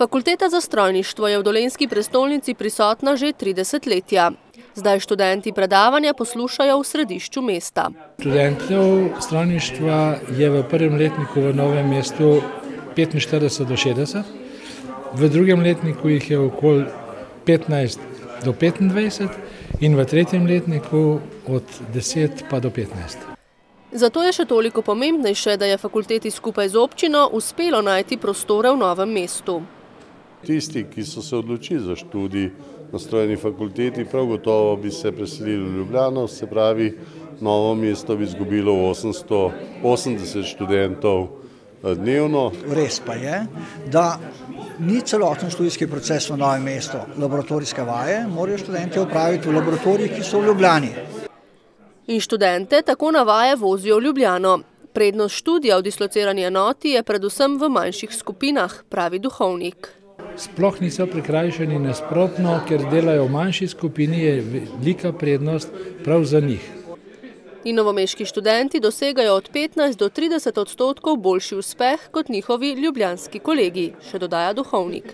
Fakulteta za strojništvo je v dolenjski prestolnici prisotna že 30-letja. Zdaj študenti predavanja poslušajo v središču mesta. Študentov strojništva je v prvem letniku v Novem mestu 45 do 60, v drugem letniku jih je okoli 15 do 25 in v tretjem letniku od 10 pa do 15. Zato je še toliko pomembnejše, da je fakulteti skupaj z občino uspelo najti prostore v Novem mestu. Tisti, ki so se odločili za študij na strojni fakulteti, prav gotovo bi se preselili v Ljubljano, se pravi, Novo mesto bi izgubilo 880 študentov dnevno. Res pa je, da ni celoten študijski proces v Novem mestu. Laboratorijske vaje morajo študenti opraviti v laboratorijih, ki so v Ljubljani. In študente tako na vaje vozijo v Ljubljano. Prednost študija v dislocirani enoti je predvsem v manjših skupinah, pravi duhovnik. Sploh niso prikrajšani, nasprotno, ker delajo v manjši skupini, je velika prednost prav za njih. In novomeški študenti dosegajo od 15 do 30% boljši uspeh kot njihovi ljubljanski kolegi, še dodaja duhovnik.